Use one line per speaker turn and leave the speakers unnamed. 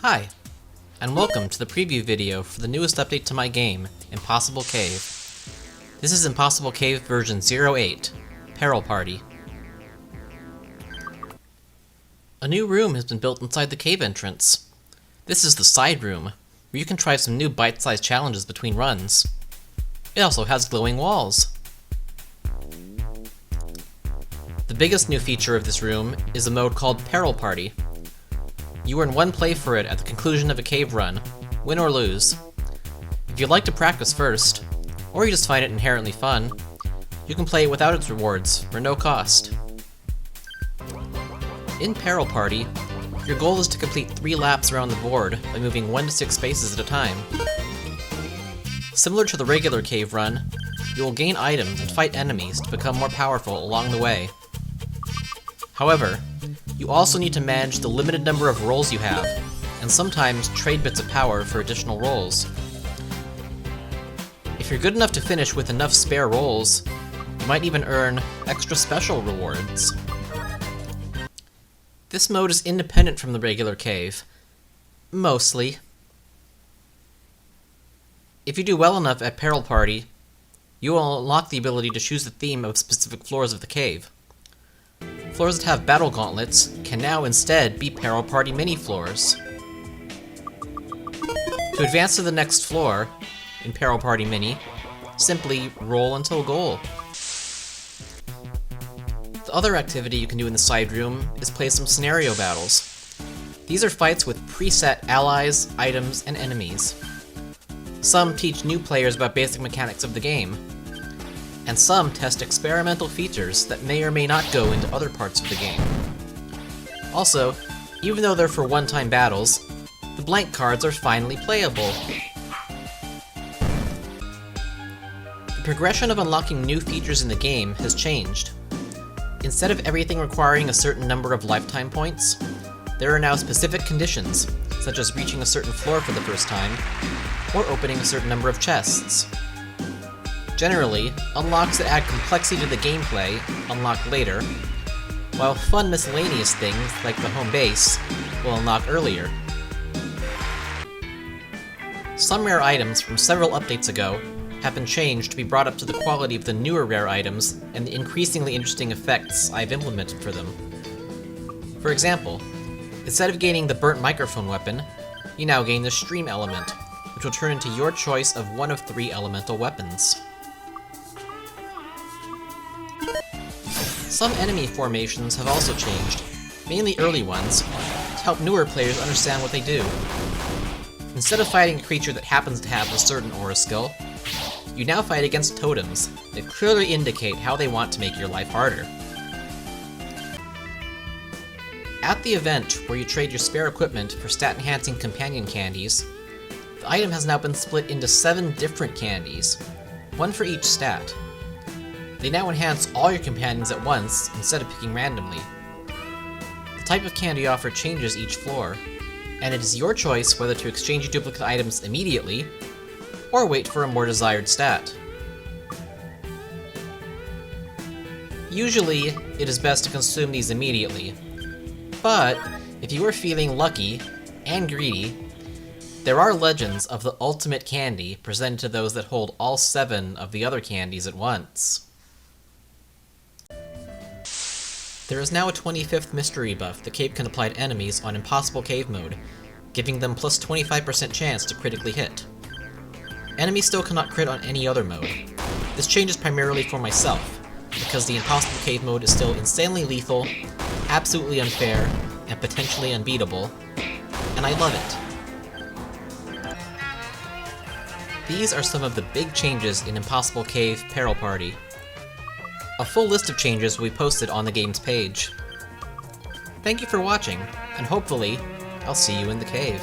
Hi, and welcome to the preview video for the newest update to my game, Impossible Cave. This is Impossible Cave version 08, Peril Party. A new room has been built inside the cave entrance. This is the side room, where you can try some new bite-sized challenges between runs. It also has glowing walls. The biggest new feature of this room is a mode called Peril Party. You earn one play for it at the conclusion of a cave run, win or lose. If you'd like to practice first, or you just find it inherently fun, you can play it without its rewards for no cost. In Peril Party, your goal is to complete 3 laps around the board by moving 1 to 6 spaces at a time. Similar to the regular cave run, you will gain items and fight enemies to become more powerful along the way. However, you also need to manage the limited number of rolls you have, and sometimes trade bits of power for additional rolls. If you're good enough to finish with enough spare rolls, you might even earn extra special rewards. This mode is independent from the regular cave. Mostly. If you do well enough at Peril Party, you will unlock the ability to choose the theme of specific floors of the cave. Floors that have battle gauntlets can now instead be Peril Party mini-floors. To advance to the next floor, in Peril Party Mini, simply roll until goal. The other activity you can do in the side room is play some scenario battles. These are fights with preset allies, items, and enemies. Some teach new players about basic mechanics of the game, and some test experimental features that may or may not go into other parts of the game. Also, even though they're for one-time battles, the blank cards are finally playable. The progression of unlocking new features in the game has changed. Instead of everything requiring a certain number of lifetime points, there are now specific conditions, such as reaching a certain floor for the first time, or opening a certain number of chests. Generally, unlocks that add complexity to the gameplay unlock later, while fun miscellaneous things like the home base will unlock earlier. Some rare items from several updates ago have been changed to be brought up to the quality of the newer rare items and the increasingly interesting effects I've implemented for them. For example, instead of gaining the burnt microphone weapon, you now gain the stream element, which will turn into your choice of one of 3 elemental weapons. Some enemy formations have also changed, mainly early ones, to help newer players understand what they do. Instead of fighting a creature that happens to have a certain aura skill, you now fight against totems that clearly indicate how they want to make your life harder. At the event where you trade your spare equipment for stat-enhancing companion candies, the item has now been split into 7 different candies, one for each stat. They now enhance all your companions at once instead of picking randomly. The type of candy offered changes each floor, and it is your choice whether to exchange your duplicate items immediately, or wait for a more desired stat. Usually, it is best to consume these immediately, but if you are feeling lucky and greedy, there are legends of the ultimate candy presented to those that hold all 7 of the other candies at once. There is now a 25th mystery buff the cave can apply to enemies on Impossible Cave mode, giving them plus 25% chance to critically hit. Enemies still cannot crit on any other mode. This change is primarily for myself, because the Impossible Cave mode is still insanely lethal, absolutely unfair, and potentially unbeatable, and I love it. These are some of the big changes in Impossible Cave Peril Party. A full list of changes will be posted on the game's page. Thank you for watching, and hopefully, I'll see you in the cave.